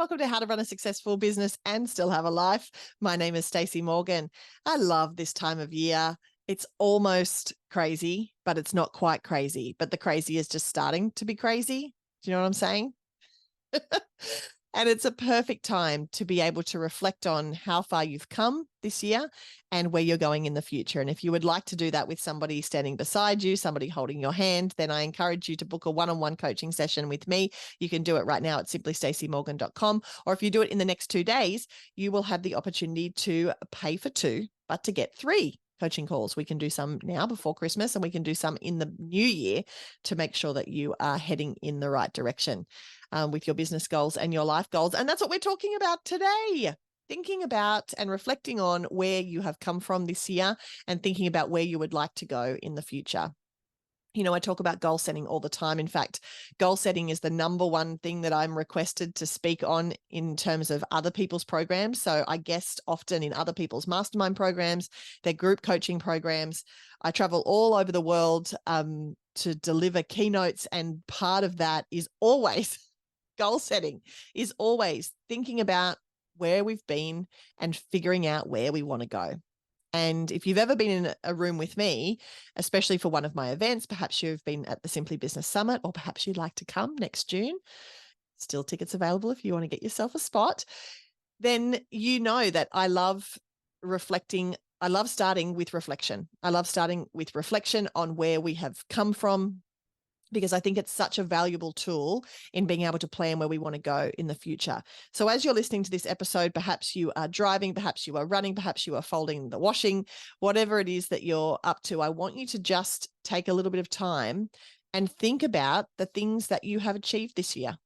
welcome to How to Run a Successful Business and Still Have a Life. My name is Stacey Morgan. I love this time of year. It's almost crazy, but it's not quite crazy. But the crazy is just starting to be crazy. Do you know what I'm saying? And it's a perfect time to be able to reflect on how far you've come this year and where you're going in the future. And if you would like to do that with somebody standing beside you, somebody holding your hand, then I encourage you to book a one-on-one coaching session with me. You can do it right now at simplystacymorgan.com. Or if you do it in the next 2 days, you will have the opportunity to pay for 2, but to get 3 coaching calls. We can do some now before Christmas, and we can do some in the new year to make sure that you are heading in the right direction with your business goals and your life goals. And that's what we're talking about today. Thinking about and reflecting on where you have come from this year and thinking about where you would like to go in the future. You know, I talk about goal setting all the time. In fact, goal setting is the number one thing that I'm requested to speak on in terms of other people's programs. So I guest often in other people's mastermind programs, their group coaching programs. I travel all over the world to deliver keynotes. And part of that is always goal setting, is always thinking about where we've been and figuring out where we want to go. And if you've ever been in a room with me, especially for one of my events, perhaps you've been at the Simply Business Summit, or perhaps you'd like to come next June, still tickets available if you want to get yourself a spot, then you know that I love reflecting. I love starting with reflection. I love starting with reflection on where we have come from, because I think it's such a valuable tool in being able to plan where we want to go in the future. So as you're listening to this episode, perhaps you are driving, perhaps you are running, perhaps you are folding the washing, whatever it is that you're up to, I want you to just take a little bit of time and think about the things that you have achieved this year.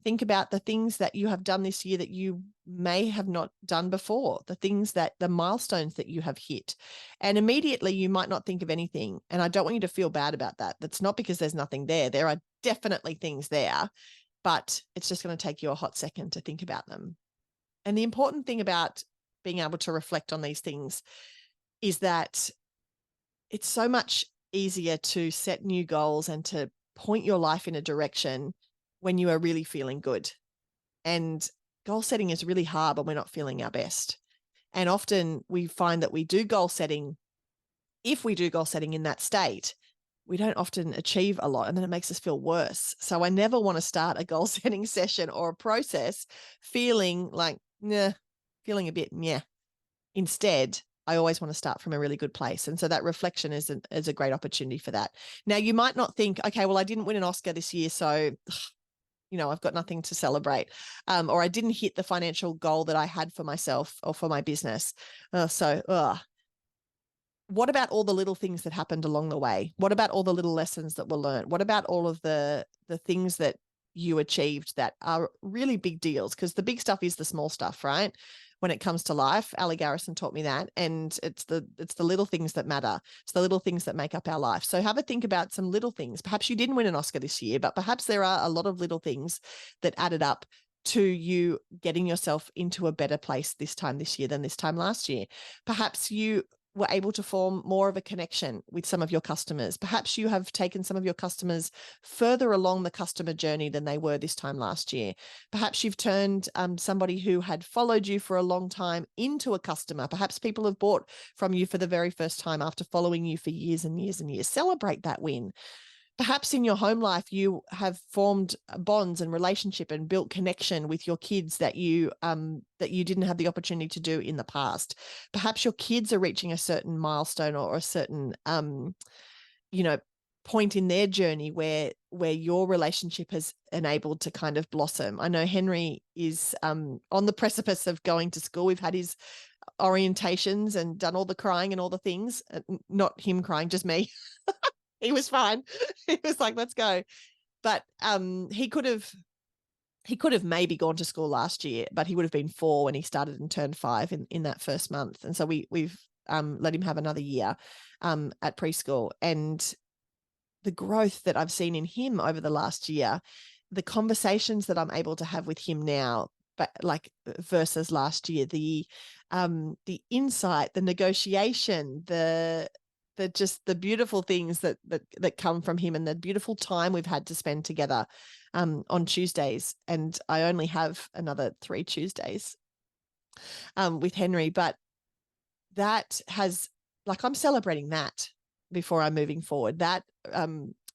Think about the things that you have done this year that you may have not done before, the milestones that you have hit. And immediately you might not think of anything. And I don't want you to feel bad about that. That's not because there's nothing there. There are definitely things there, but it's just going to take you a hot second to think about them. And the important thing about being able to reflect on these things is that it's so much easier to set new goals and to point your life in a direction when you are really feeling good. And goal setting is really hard when we're not feeling our best. And often we find that we do goal setting. If we do goal setting in that state, we don't often achieve a lot, and then it makes us feel worse. So I never want to start a goal setting session or a process feeling like, feeling a bit, meh. Instead, I always want to start from a really good place. And so that reflection is a great opportunity for that. Now, you might not think, okay, well, I didn't win an Oscar this year, so I've got nothing to celebrate, or I didn't hit the financial goal that I had for myself or for my business. What about all the little things that happened along the way? What about all the little lessons that were learned? What about all of the things that you achieved that are really big deals? Because the big stuff is the small stuff, right? When it comes to life, Ali Garrison taught me that. And it's the little things that matter. It's the little things that make up our life. So have a think about some little things. Perhaps you didn't win an Oscar this year, but perhaps there are a lot of little things that added up to you getting yourself into a better place this time this year than this time last year. Perhaps you were able to form more of a connection with some of your customers. Perhaps you have taken some of your customers further along the customer journey than they were this time last year. Perhaps you've turned somebody who had followed you for a long time into a customer. Perhaps people have bought from you for the very first time after following you for years and years and years. Celebrate that win. Perhaps in your home life, you have formed bonds and relationship and built connection with your kids that you didn't have the opportunity to do in the past. Perhaps your kids are reaching a certain milestone or a certain, point in their journey where your relationship has enabled to kind of blossom. I know Henry is on the precipice of going to school. We've had his orientations and done all the crying and all the things. Not him crying, just me. He was fine. He was like, let's go. But he could have maybe gone to school last year, but he would have been 4 when he started and turned 5 in that first month. And so we've let him have another year at preschool. And the growth that I've seen in him over the last year, the conversations that I'm able to have with him now, but like versus last year, the insight, the negotiation, the the beautiful things that come from him, and the beautiful time we've had to spend together on Tuesdays. And I only have another 3 Tuesdays with Henry, but that has, like, I'm celebrating that before I'm moving forward, that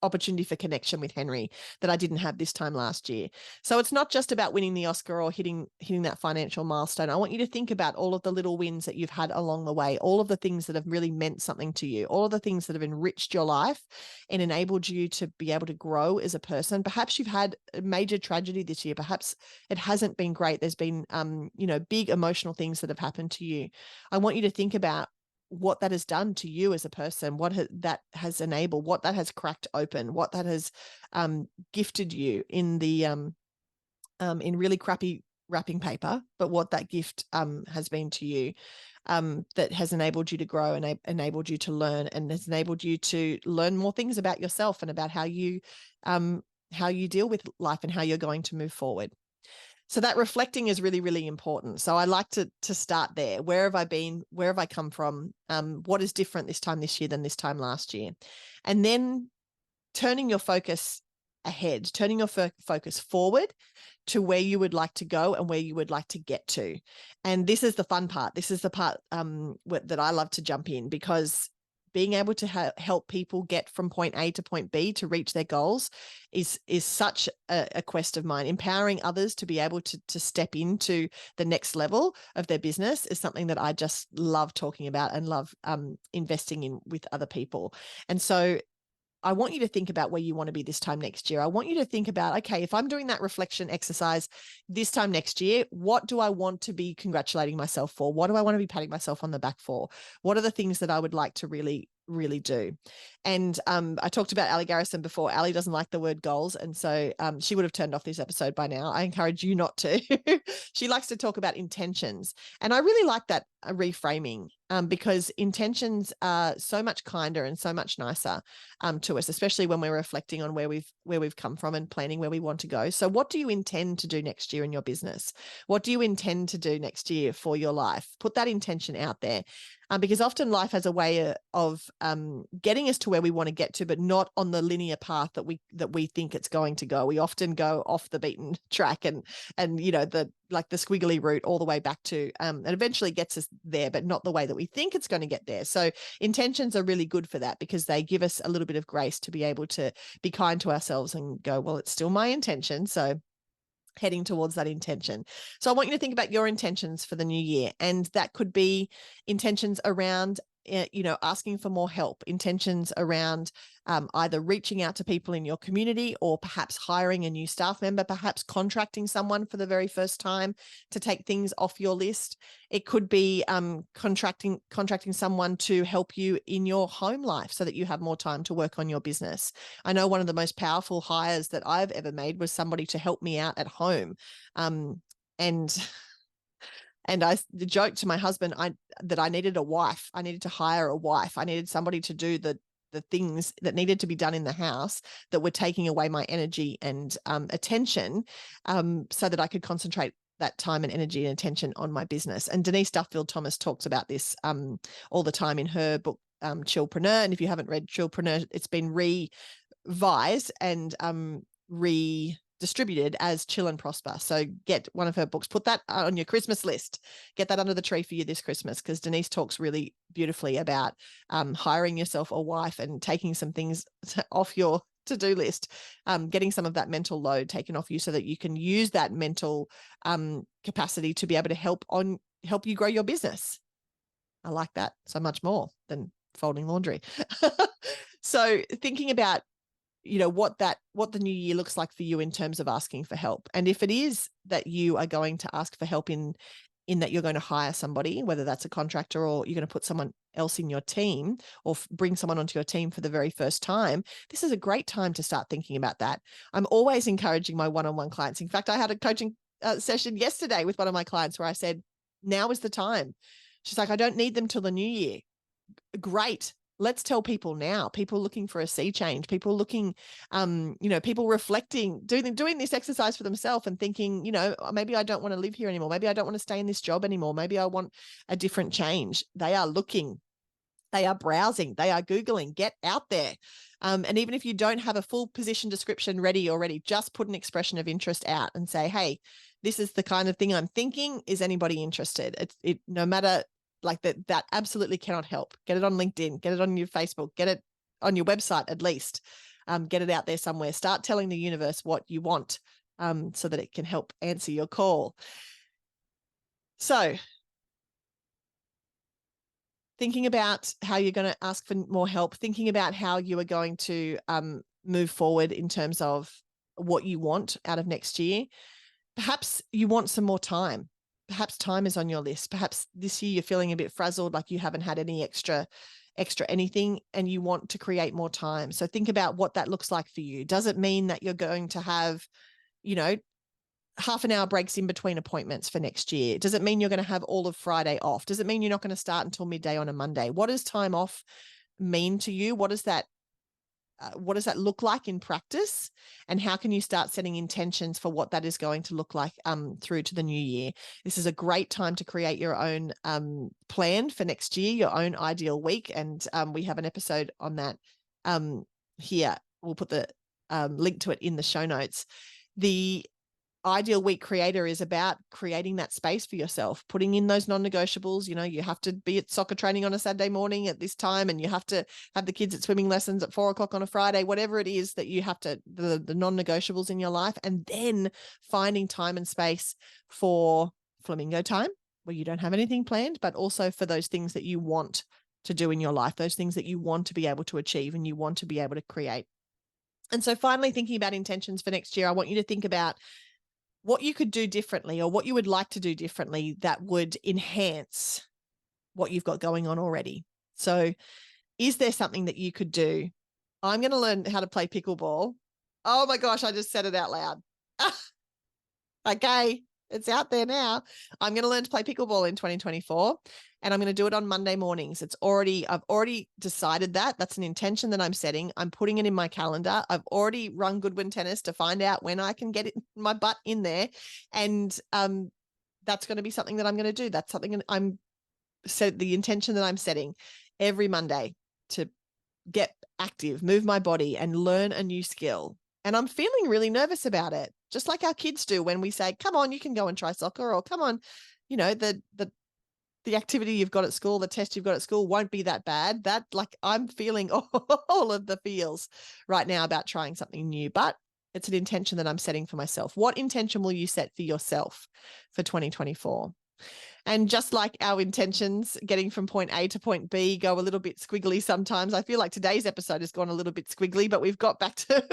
opportunity for connection with Henry that I didn't have this time last year. So it's not just about winning the Oscar or hitting that financial milestone. I want you to think about all of the little wins that you've had along the way, all of the things that have really meant something to you, all of the things that have enriched your life and enabled you to be able to grow as a person. Perhaps you've had a major tragedy this year. Perhaps it hasn't been great. There's been, big emotional things that have happened to you. I want you to think about what that has done to you as a person, what that has enabled, what that has cracked open, what that has gifted you in the in really crappy wrapping paper, but what that gift has been to you, that has enabled you to grow and enabled you to learn, and has enabled you to learn more things about yourself and about how you deal with life and how you're going to move forward. So that reflecting is really, really important. So I like to start there. Where have I been? Where have I come from? What is different this time this year than this time last year? And then turning your focus ahead, turning your focus forward to where you would like to go and where you would like to get to. And this is the fun part. This is the part that I love to jump in, because being able to help people get from point A to point B to reach their goals is such a quest of mine. Empowering others to be able to step into the next level of their business is something that I just love talking about and love investing in with other people. And so I want you to think about where you want to be this time next year. I want you to think about, okay, if I'm doing that reflection exercise this time next year, what do I want to be congratulating myself for? What do I want to be patting myself on the back for? What are the things that I would like to really, really do? And I talked about Ali Garrison before. Ali doesn't like the word goals, and so she would have turned off this episode by now. I encourage you not to. She likes to talk about intentions, and I really like that reframing, because intentions are so much kinder and so much nicer to us, especially when we're reflecting on where we've come from and planning where we want to go. So what do you intend to do next year in your business? What do you intend to do next year for your life? Put that intention out there. Because often life has a way of getting us to where we want to get to, but not on the linear path that we think it's going to go. We often go off the beaten track and the squiggly route all the way back to, and eventually gets us there, but not the way that we think it's going to get there. So intentions are really good for that, because they give us a little bit of grace to be able to be kind to ourselves and go, well, it's still my intention. So heading towards that intention. So I want you to think about your intentions for the new year. And that could be intentions around, asking for more help, intentions around either reaching out to people in your community, or perhaps hiring a new staff member, perhaps contracting someone for the very first time to take things off your list. It could be contracting someone to help you in your home life so that you have more time to work on your business. I know one of the most powerful hires that I've ever made was somebody to help me out at home. And I joked to my husband that I needed a wife. I needed to hire a wife. I needed somebody to do the things that needed to be done in the house that were taking away my energy and attention, so that I could concentrate that time and energy and attention on my business. And Denise Duffield Thomas talks about this all the time in her book, Chillpreneur. And if you haven't read Chillpreneur, it's been revised and distributed as Chill and Prosper. So get one of her books, put that on your Christmas list, get that under the tree for you this Christmas, because Denise talks really beautifully about hiring yourself a wife and taking some things off your to-do list, getting some of that mental load taken off you so that you can use that mental capacity to be able to help you grow your business. I like that so much more than folding laundry. So thinking about what the new year looks like for you in terms of asking for help. And if it is that you are going to ask for help in that you're going to hire somebody, whether that's a contractor or you're going to put someone else in your team or bring someone onto your team for the very first time, this is a great time to start thinking about that. I'm always encouraging my one-on-one clients. In fact, I had a coaching session yesterday with one of my clients where I said, now is the time. She's like, I don't need them till the new year. Great. Let's tell people now, people looking for a sea change, people looking, people reflecting, doing this exercise for themselves and thinking, maybe I don't want to live here anymore. Maybe I don't want to stay in this job anymore. Maybe I want a different change. They are looking They are browsing, they are Googling, get out there. And even if you don't have a full position description ready already, just put an expression of interest out and say, hey, this is the kind of thing I'm thinking. Is anybody interested? It no matter like that absolutely cannot help. Get it on LinkedIn, get it on your Facebook, get it on your website at least. Get it out there somewhere. Start telling the universe what you want so that it can help answer your call. So thinking about how you're going to ask for more help, thinking about how you are going to move forward in terms of what you want out of next year. Perhaps you want some more time. Perhaps time is on your list. Perhaps this year you're feeling a bit frazzled, like you haven't had any extra anything, and you want to create more time. So think about what that looks like for you. Does it mean that you're going to have, half an hour breaks in between appointments for next year? Does it mean you're going to have all of Friday off? Does it mean you're not going to start until midday on a Monday? What does time off mean to you? What does that look like in practice? And how can you start setting intentions for what that is going to look like through to the new year? This is a great time to create your own plan for next year, your own ideal week. And we have an episode on that here. We'll put the link to it in the show notes. The Ideal Week Creator is about creating that space for yourself, putting in those non-negotiables. You have to be at soccer training on a Saturday morning at this time, and you have to have the kids at swimming lessons at 4:00 on a Friday, whatever it is that you have to, the non-negotiables in your life, and then finding time and space for flamingo time where you don't have anything planned, but also for those things that you want to do in your life, those things that you want to be able to achieve and you want to be able to create. And so finally, thinking about intentions for next year, I want you to think about what you could do differently or what you would like to do differently that would enhance what you've got going on already. So is there something that you could do? I'm going to learn how to play pickleball. Oh my gosh, I just said it out loud. Okay, it's out there now. I'm going to learn to play pickleball in 2024, and I'm going to do it on Monday mornings. I've already decided that. That's an intention that I'm setting. I'm putting it in my calendar. I've already run Goodwin Tennis to find out when I can get my butt in there. And that's going to be something that I'm going to do. That's something the intention that I'm setting every Monday to get active, move my body and learn a new skill. And I'm feeling really nervous about it, just like our kids do when we say, come on, you can go and try soccer, or come on, the activity you've got at school, the test you've got at school won't be that bad. I'm feeling all of the feels right now about trying something new, but it's an intention that I'm setting for myself. What intention will you set for yourself for 2024? And just like our intentions getting from point A to point B go a little bit squiggly sometimes, I feel like today's episode has gone a little bit squiggly, but we've got back to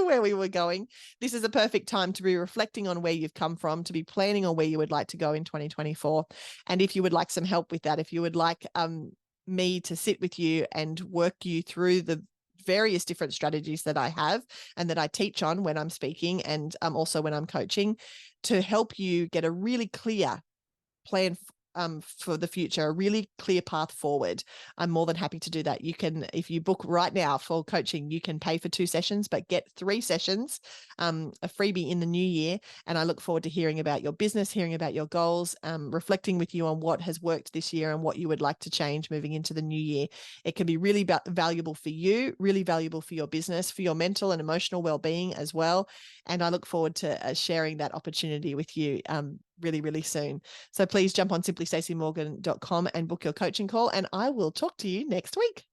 where we were going. This is a perfect time to be reflecting on where you've come from, to be planning on where you would like to go in 2024. And if you would like some help with that, if you would like me to sit with you and work you through the various different strategies that I have and that I teach on when I'm speaking and also when I'm coaching, to help you get a really clear plan for the future, a really clear path forward, I'm more than happy to do that. You can, if you book right now for coaching, you can pay for 2 sessions, but get 3 sessions, a freebie in the new year. And I look forward to hearing about your business, hearing about your goals, reflecting with you on what has worked this year and what you would like to change moving into the new year. It can be really valuable for you, really valuable for your business, for your mental and emotional well-being as well. And I look forward to sharing that opportunity with you really, really soon. So please jump on simplystacymorgan.com and book your coaching call, and I will talk to you next week.